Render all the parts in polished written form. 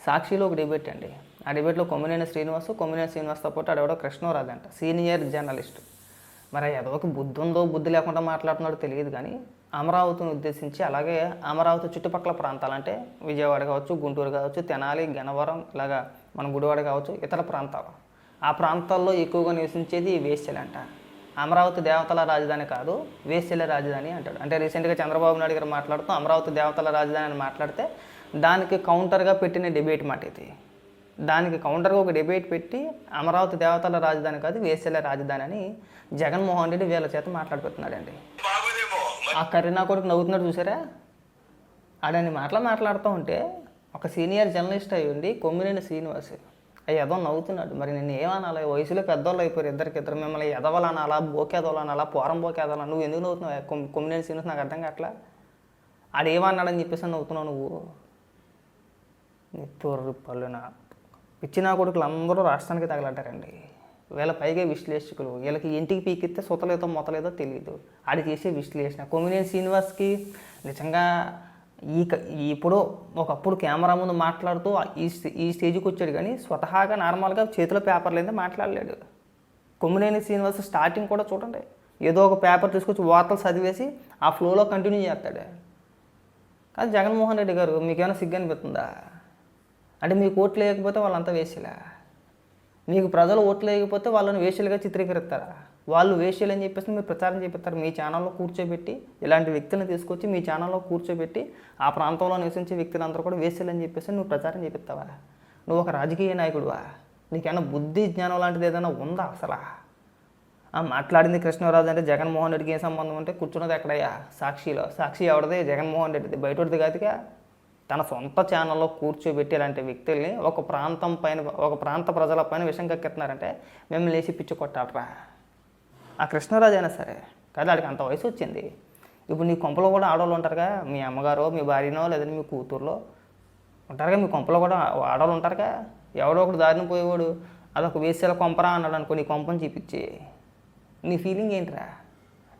సాక్షిలో ఒక డిబేట్ అండి. ఆ డిబేట్లో కొమ్మినేని శ్రీనివాస్తో పాటు ఆడెవడో కృష్ణరాజు అంట, సీనియర్ జర్నలిస్ట్. మరి ఎదవకి బుద్ధి ఉందో బుద్ధి లేకుండా మాట్లాడుతున్నాడో తెలియదు కానీ అమరావతిని ఉద్దేశించి, అలాగే అమరావతి చుట్టుపక్కల ప్రాంతాలు అంటే విజయవాడ కావచ్చు, గుంటూరు కావచ్చు, తెనాలి, గన్నవరం, ఇలాగా మన గుడివాడ కావచ్చు, ఇతర ప్రాంతాలు, ఆ ప్రాంతాల్లో ఎక్కువగా నివసించేది వేశ్యలంట. అమరావతి దేవతల రాజధాని కాదు, వేశ్యల రాజధాని అంటాడు. అంటే రీసెంట్గా చంద్రబాబు నాయుడు గారు మాట్లాడుతూ అమరావతి దేవతల రాజధాని అని మాట్లాడితే దానికి కౌంటర్గా పెట్టిన డిబేట్ మాట ఇది. దానికి కౌంటర్గా ఒక డిబేట్ పెట్టి అమరావతి దేవతల రాజధాని కాదు, వేశ్యల రాజధాని అని జగన్మోహన్ రెడ్డి వీళ్ళ చేత మాట్లాడిపోతున్నాడండి. ఆ కరీనా కొడుకు నవ్వుతున్నాడు చూసారా? ఆడని మాట్లాడుతూ ఉంటే ఒక సీనియర్ జర్నలిస్ట్ అయ్యి ఉండి కొమ్మినేని శ్రీనివాస్ ఎదో నవ్వుతున్నాడు. మరి నేను ఏమనాలి? వయసులో పెద్దోళ్ళు అయిపోయారు ఇద్దరు. మిమ్మల్ని ఎదవలనాలా, బోకేదోలనాలా, పోరం బోకేదోలా? నువ్వు ఎందుకు నవ్వుతున్నావు? కొమ్మినేని శ్రీనివాస్ నాకు అర్థం కావట్లా. ఆడేమన్నాడని చెప్పేసి నవ్వుతున్నావు నువ్వు. తోరు పళ్ళున పిచ్చినా కొడుకులు అందరూ రాష్ట్రానికి తగలంటారండి. వీళ్ళ పైగా విశ్లేషకులు, వీళ్ళకి ఇంటికి పీకిస్తే సుతలేదో మొతలేదో తెలియదు. ఆడి చేసే విశ్లేషణ. కొమ్మినేని శ్రీనివాస్కి నిజంగా ఇప్పుడు ఒకప్పుడు కెమెరా ముందు మాట్లాడుతూ ఈ స్టేజ్కి వచ్చాడు కానీ స్వతహాగా నార్మల్గా చేతిలో పేపర్లు అయితే మాట్లాడలేడు. కొమ్మినేని శ్రీనివాస్ స్టార్టింగ్ కూడా చూడండి, ఏదో ఒక పేపర్ తీసుకొచ్చి వార్తలు చదివేసి ఆ ఫ్లోలో కంటిన్యూ చేస్తాడు. కానీ జగన్మోహన్ రెడ్డి గారు మీకేమైనా సిగ్గు అనిపిస్తుందా? అంటే మీకు ఓట్లు వేయకపోతే వాళ్ళంతా వేసేలా, మీకు ప్రజలు ఓట్లు వేయకపోతే వాళ్ళని వేషలుగా చిత్రీకరిస్తారా? వాళ్ళు వేషలు అని చెప్పేసి మీరు ప్రచారం చేపిస్తారు. మీ ఛానల్లో కూర్చోబెట్టి ఇలాంటి వ్యక్తులను తీసుకొచ్చి మీ ఛానల్లో కూర్చోబెట్టి ఆ ప్రాంతంలో నివసించే వ్యక్తులందరూ కూడా వేషలు అని చెప్పేసి నువ్వు ప్రచారం చేపిస్తావా? నువ్వు ఒక రాజకీయ నాయకుడువా? నీకేమైనా బుద్ధి జ్ఞానం లాంటిది ఏదైనా ఉందా అసలు? మాట్లాడింది కృష్ణరాజు అంటే జగన్మోహన్ రెడ్డికి ఏం సంబంధం అంటే కూర్చున్నది ఎక్కడయ్యా? సాక్షిలో. సాక్షి ఎవరిది? జగన్మోహన్ రెడ్డిది, బయటది కాదుగా. తన సొంత ఛానల్లో కూర్చోబెట్టి ఇలాంటి వ్యక్తుల్ని ఒక ప్రాంత ప్రజల పైన విషం కక్కెత్తున్నారంటే మేము లేచి పిచ్చి కొట్టాలరా? ఆ కృష్ణరాజు అయినా సరే కదా, వాడికి అంత వయసు వచ్చింది. ఇప్పుడు నీ కొంపలో కూడా ఆడవాళ్ళు ఉంటారుగా, మీ అమ్మగారో మీ భార్యనో లేదంటే మీ కూతుర్లో ఉంటారుగా, మీ కొంపలో కూడా ఆడవాళ్ళు ఉంటారుగా. ఎవడో ఒకటి దారిని పోయేవాడు అదొక వేసేలా కొంపరా అన్నాడు అనుకో, నీ కొంపని చూపించి నీ ఫీలింగ్ ఏంటిరా?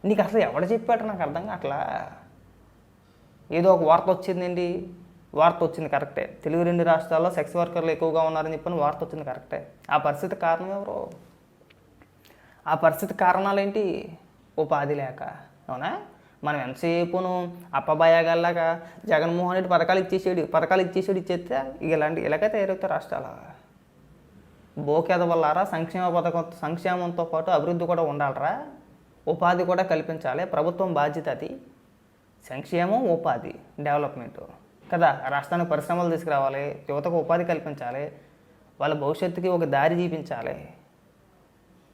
నీకు అసలు ఎవడ చెప్పాడు నాకు అర్థం కావట్లా. ఏదో ఒక వార్త వచ్చిందండి, వార్త వచ్చింది కరెక్టే, తెలుగు 2 రాష్ట్రాల్లో సెక్స్ వర్కర్లు ఎక్కువగా ఉన్నారని చెప్పని వార్త వచ్చింది కరెక్టే. ఆ పరిస్థితి కారణం ఎవరు? ఆ పరిస్థితి కారణాలేంటి? ఉపాధి లేక. అవునా? మనం ఎంతసేపును అప్పబాయగాల్లాగా జగన్మోహన్ రెడ్డి పథకాలు ఇచ్చేస్తే ఇలాగే తయారవుతాయి రాష్ట్రాలు. బోకేద వల్లారా? సంక్షేమంతో పాటు అభివృద్ధి కూడా ఉండాలరా, ఉపాధి కూడా కల్పించాలి. ప్రభుత్వం బాధ్యత అది. సంక్షేమం, ఉపాధి, డెవలప్మెంటు కదా. రాష్ట్రానికి పరిశ్రమలు తీసుకురావాలి, యువతకు ఉపాధి కల్పించాలి, వాళ్ళ భవిష్యత్తుకి ఒక దారి చూపించాలి.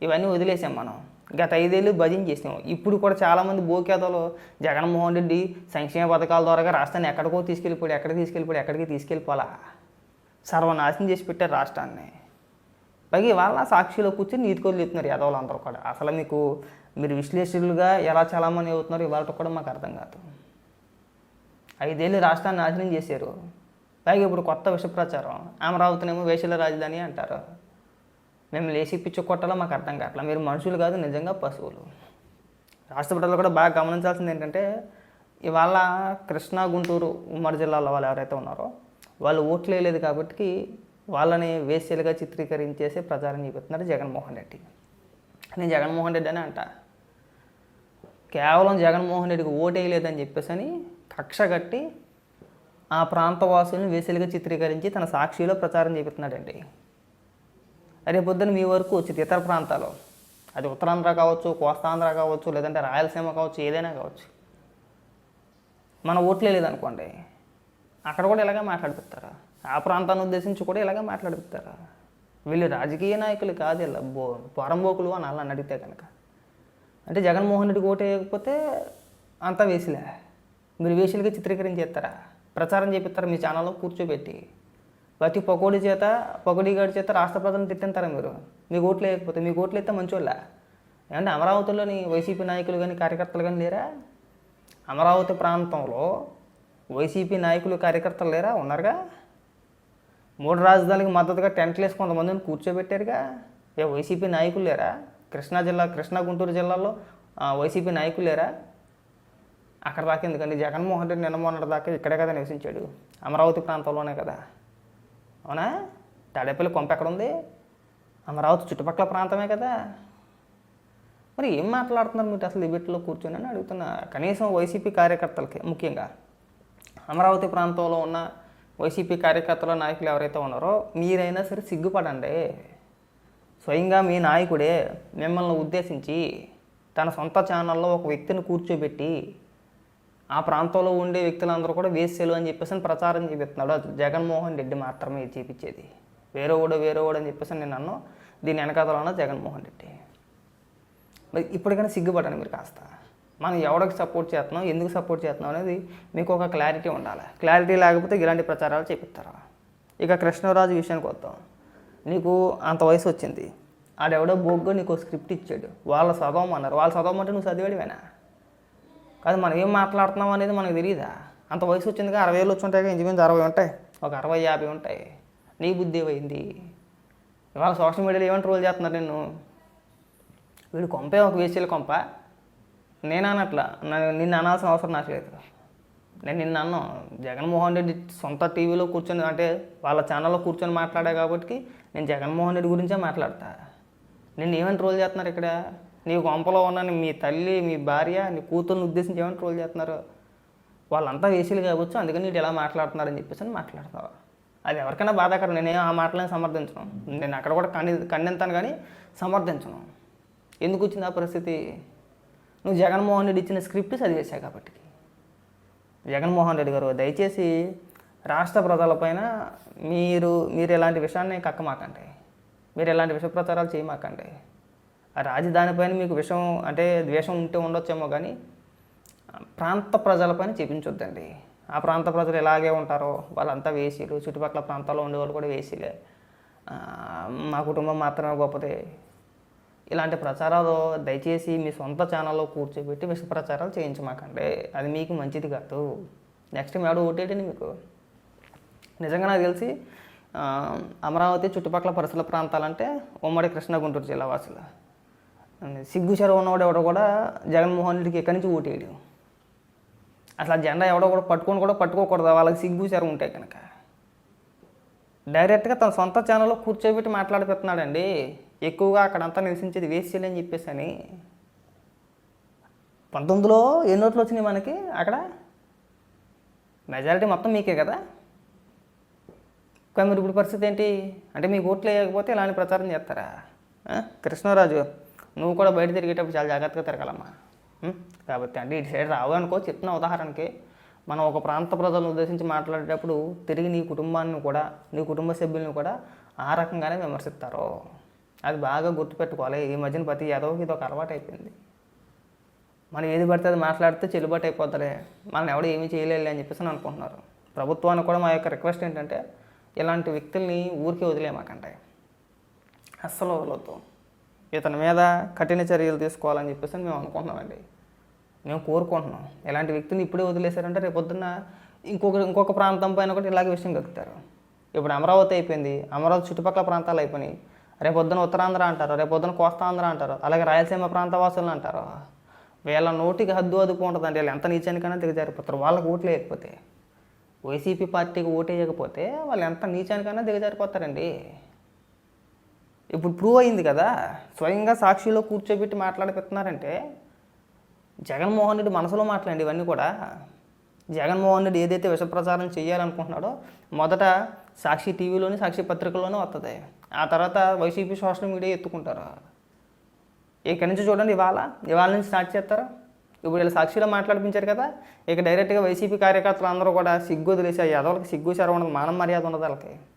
ఇవన్నీ వదిలేసాం మనం. గత 5 ఏళ్ళు భజన చేసాం. ఇప్పుడు కూడా చాలామంది బోకేదలు జగన్మోహన్ రెడ్డి సంక్షేమ పథకాల ద్వారా రాష్ట్రాన్ని ఎక్కడికి తీసుకెళ్ళిపోలా, సర్వనాశనం చేసి పెట్టారు రాష్ట్రాన్ని. పైగా వాళ్ళ సాక్షిలో కూర్చొని నీతి కోరులు చెప్తున్నారు యాదవులు అందరూ కూడా. అసలు మీరు విశ్లేషకులుగా ఎలా చాలామంది అవుతున్నారు ఇవాళ కూడా మాకు అర్థం కాదు. 5 ఏళ్ళు రాష్ట్రాన్ని నాశనం చేశారు. పైగా ఇప్పుడు కొత్త విష ప్రచారం, అమరావతినేమో వేషల రాజధాని అంటారు. మేము లేచి పిచ్చు కొట్టాలో మాకు అర్థం కావట్లా. మీరు మనుషులు కాదు, నిజంగా పశువులు. రాష్ట్ర ప్రజలు కూడా బాగా గమనించాల్సింది ఏంటంటే, ఇవాళ కృష్ణా, గుంటూరు ఉమ్మడి జిల్లాలో వాళ్ళు ఎవరైతే ఉన్నారో వాళ్ళు ఓట్లు వేయలేదు కాబట్టి వాళ్ళని వేశ్యలుగా చిత్రీకరించేసి ప్రచారం చేస్తున్నారు జగన్మోహన్ రెడ్డి. నేను జగన్మోహన్ రెడ్డి అని అంట, కేవలం జగన్మోహన్ రెడ్డికి ఓటు వేయలేదని చెప్పేసి అని కక్ష కట్టి ఆ ప్రాంతవాసులను వేశ్యలుగా చిత్రీకరించి తన సాక్షిలో ప్రచారం చేస్తున్నాడండి. రేపొద్దున మీ వరకు వచ్చింది ఇతర ప్రాంతాలు, అది ఉత్తరాంధ్ర కావచ్చు, కోస్తాంధ్ర కావచ్చు, లేదంటే రాయలసీమ కావచ్చు, ఏదైనా కావచ్చు, మన ఓట్లే లేదనుకోండి, అక్కడ కూడా ఇలాగే మాట్లాడిపిస్తారా? ఆ ప్రాంతాన్ని ఉద్దేశించి కూడా ఇలాగే మాట్లాడిపిస్తారా? వీళ్ళు రాజకీయ నాయకులు కాదు, ఇలా పొరంబోకులు అని అలా అడిగితే కనుక. అంటే జగన్మోహన్ రెడ్డికి ఓటు వేయకపోతే అంతా వేసిలే, మీరు వేసులుగా చిత్రీకరించేస్తారా? ప్రచారం చేపిస్తారా మీ ఛానల్లో కూర్చోబెట్టి? ప్రతి పొగడిగాడి చేత రాష్ట్ర ప్రజలను తిట్టింతారా మీరు? మీకు ఓట్లు వేయకపోతే? మీకు ఓట్లు అయితే మంచోళ్ళ? ఏమంటే అమరావతిలోని వైసీపీ నాయకులు కానీ కార్యకర్తలు కానీ లేరా? అమరావతి ప్రాంతంలో వైసీపీ నాయకులు కార్యకర్తలు లేరా? ఉన్నారుగా. 3 రాజధానికి మద్దతుగా టెంట్లు వేసి కొంతమందిని కూర్చోబెట్టారుగా. వైసీపీ నాయకులు లేరా? కృష్ణా గుంటూరు జిల్లాలో వైసీపీ నాయకులు లేరా? అక్కడ దాకా ఎందుకండి? జగన్మోహన్ రెడ్డి నిన్న మొన్నటి దాకా ఇక్కడే కదా నివసించాడు, అమరావతి ప్రాంతంలోనే కదా. అవునా? తాడేపల్లి కొంప ఎక్కడ ఉంది? అమరావతి చుట్టుపక్కల ప్రాంతమే కదా. మరి ఏం మాట్లాడుతున్నారు మీరు అసలు డిబేట్లో కూర్చొని అని అడుగుతున్నా. కనీసం వైసీపీ కార్యకర్తలకి, ముఖ్యంగా అమరావతి ప్రాంతంలో ఉన్న వైసీపీ కార్యకర్తల నాయకులు ఎవరైతే ఉన్నారో మీరైనా సరే సిగ్గుపడండి. స్వయంగా మీ నాయకుడే మిమ్మల్ని ఉద్దేశించి తన సొంత ఛానల్లో ఒక వ్యక్తిని కూర్చోబెట్టి ఆ ప్రాంతంలో ఉండే వ్యక్తులందరూ కూడా వేసేలు అని చెప్పేసి ప్రచారం చేపిస్తున్నాడు. అది జగన్మోహన్ రెడ్డి మాత్రమే చేపించేది. వేరేవాడు అని చెప్పేసి నేను అన్నాను. దీని వెనకాతలో జగన్మోహన్ రెడ్డి. మరి ఇప్పటికైనా సిగ్గుపడండి మీరు కాస్త. మనం ఎవరికి సపోర్ట్ చేస్తున్నాం, ఎందుకు సపోర్ట్ చేస్తున్నాం అనేది మీకు ఒక క్లారిటీ ఉండాలి. క్లారిటీ లేకపోతే ఇలాంటి ప్రచారాలు చేపిస్తారు. ఇక కృష్ణరాజు విషయానికి వద్దాం. నీకు అంత వయసు వచ్చింది, ఆడెవడో బోగ్గా నీకు స్క్రిప్ట్ ఇచ్చాడు, వాళ్ళు చదవమన్నారు. వాళ్ళు చదవమంటే నువ్వు చదివాడివేనా? కాదు, మనం ఏం మాట్లాడుతున్నాం అనేది మనకు తెలియదా? అంత వయసు వచ్చిందిగా, 60 ఏళ్ళు వచ్చి ఉంటాయి, ఇంచుమించు 60 ఉంటాయి, ఒక 60-50 ఉంటాయి. నీ బుద్ధి ఏమైంది? ఇవాళ సోషల్ మీడియాలో ఏమని ట్రోల్ చేస్తున్నారు నిన్ను? వీడు కొంపే ఒక వేసేల కొంప. నేను అన్నట్లా, నిన్ను అనాల్సిన అవసరం నాకు లేదు. నేను నిన్ను అన్నాను, జగన్మోహన్ రెడ్డి సొంత టీవీలో కూర్చొని, అంటే వాళ్ళ ఛానల్లో కూర్చొని మాట్లాడా కాబట్టి నేను జగన్మోహన్ రెడ్డి గురించే మాట్లాడతా. నిన్ను ఏమని ట్రోల్ చేస్తున్నారు ఇక్కడ? నీ కొంపలో ఉన్న మీ తల్లి, మీ భార్య, నీ కూతుర్ని ఉద్దేశించి ఏమని ట్రోల్ చేస్తున్నారు? వాళ్ళంతా వేసీలు కావచ్చు, అందుకని నీడు ఎలా మాట్లాడుతున్నారని చెప్పేసి అని మాట్లాడతావు. అది ఎవరికైనా బాధాకరం. నేనేం ఆ మాటలను సమర్థించను. నేను అక్కడ కూడా ఖండిస్తాను కానీ సమర్థించను. ఎందుకు వచ్చింది ఆ పరిస్థితి? నువ్వు జగన్మోహన్ రెడ్డి ఇచ్చిన స్క్రిప్ట్ చదివేశావు కాబట్టి. జగన్మోహన్ రెడ్డి గారు, దయచేసి రాష్ట్ర ప్రజలపైన మీరు ఎలాంటి విషయాన్ని కక్కమాకండి, మీరు ఎలాంటి విష ప్రచారాలు చేయమాకండి. ఆ రాజధానిపైన మీకు విషం అంటే ద్వేషం ఉంటే ఉండొచ్చేమో కానీ ప్రాంత ప్రజలపైన చూపించొద్దండి. ఆ ప్రాంత ప్రజలు ఎలాగే ఉంటారో వాళ్ళంతా వేసీలు, చుట్టుపక్కల ప్రాంతాల్లో ఉండేవాళ్ళు కూడా వేసీలే, మా కుటుంబం మాత్రమే గొప్పదే. ఇలాంటి ప్రచారాలు దయచేసి మీ సొంత ఛానల్లో కూర్చోబెట్టి విష ప్రచారాలు చేయించమాకండి. అది మీకు మంచిది కాదు. నెక్స్ట్ మేడం ఓటేటండి మీకు. నిజంగా నాకు తెలిసి అమరావతి చుట్టుపక్కల పరిసర ప్రాంతాలంటే ఉమ్మడి కృష్ణా గుంటూరు జిల్లా వాసులు సిగ్గు చెరువు ఉన్నవాడు ఎవడో కూడా జగన్మోహన్ రెడ్డికి ఎక్కడి నుంచి ఓటేయడు. అసలు ఆ జెండా ఎవడో కూడా పట్టుకోకూడదు వాళ్ళకి సిగ్గు చెరువు ఉంటే కనుక. డైరెక్ట్గా తన సొంత ఛానల్లో కూర్చోబెట్టి మాట్లాడిపోతున్నాడండి. ఎక్కువగా అక్కడంతా నివసించేది వేస్ట్ అని చెప్పేసి అని. 19లో ఎన్ని ఓట్లు వచ్చినాయి మనకి అక్కడ? మెజారిటీ మొత్తం మీకే కదా. కానీ మీరు ఇప్పుడు పరిస్థితి ఏంటి అంటే మీకు ఓట్లు వేయకపోతే ఇలాంటి ప్రచారం చేస్తారా? కృష్ణరాజు, నువ్వు కూడా బయట తిరిగేటప్పుడు చాలా జాగ్రత్తగా తిరగాలమ్మా. కాబట్టి అంటే ఇటు సైడ్ రావు అనుకో. చెప్తున్న ఉదాహరణకి మనం ఒక ప్రాంత ప్రజలను ఉద్దేశించి మాట్లాడేటప్పుడు తిరిగి నీ కుటుంబాన్ని కూడా, నీ కుటుంబ సభ్యులను కూడా ఆ రకంగానే విమర్శిస్తారు. అది బాగా గుర్తుపెట్టుకోవాలి. ఈ మధ్యన ప్రతి యాదవ్కి ఇది ఒక అలవాటు అయిపోయింది. మనం ఏది పడితే అది మాట్లాడితే చెల్లుబాటు అయిపోతారే, మనం ఎవడో ఏమీ చేయలేదు అని చెప్పేసి అనుకుంటున్నారు. ప్రభుత్వానికి కూడా మా యొక్క రిక్వెస్ట్ ఏంటంటే ఇలాంటి వ్యక్తుల్ని ఊరికే వదిలేమాకంటే, అస్సలు వదలొద్దు. ఇతని మీద కఠిన చర్యలు తీసుకోవాలని చెప్పేసి మేము అనుకుంటున్నామండి. మేము కోరుకుంటున్నాం. ఇలాంటి వ్యక్తిని ఇప్పుడే వదిలేశారంటే రేపు పొద్దున్న ఇంకొక ప్రాంతం పైన కూడా ఇలాగే విషయం కలుగుతారు. ఇప్పుడు అమరావతి అయిపోయింది, అమరావతి చుట్టుపక్కల ప్రాంతాలు అయిపోయినాయి. రేపొద్దున ఉత్తరాంధ్ర అంటారు, రేపొద్దున కోస్తాంధ్ర అంటారు, అలాగే రాయలసీమ ప్రాంత వాసులు అంటారు. వీళ్ళ నోటికి హద్దు అదుపు ఉంటుందండి. వీళ్ళు ఎంత నీచానికైనా దిగజారిపోతారు. వాళ్ళకి ఓట్లు వేయకపోతే, వైసీపీ పార్టీకి ఓటు వేయకపోతే వాళ్ళు ఎంత నీచానికైనా దిగజారిపోతారండి. ఇప్పుడు ప్రూవ్ అయింది కదా, స్వయంగా సాక్షిలో కూర్చోబెట్టి మాట్లాడిపెడుతున్నారంటే జగన్మోహన్ రెడ్డి మనసులో మాట్లాడండి ఇవన్నీ కూడా. జగన్మోహన్ రెడ్డి ఏదైతే విష ప్రచారం చేయాలనుకుంటున్నాడో మొదట సాక్షి టీవీలోని, సాక్షి పత్రికల్లోనే వస్తుంది. ఆ తర్వాత వైసీపీ సోషల్ మీడియా ఎత్తుకుంటారు. ఇక్కడి నుంచి చూడండి, ఇవాళ నుంచి స్టార్ట్ చేస్తారు. ఇప్పుడు వీళ్ళు సాక్షిలో మాట్లాడిపించారు కదా, ఇక డైరెక్ట్గా వైసీపీ కార్యకర్తలు అందరూ కూడా సిగ్గు వదిలేసి, ఆ యాదవులకి సిగ్గు శరం ఉండదు, మానం మర్యాద ఉండదు వాళ్ళకి.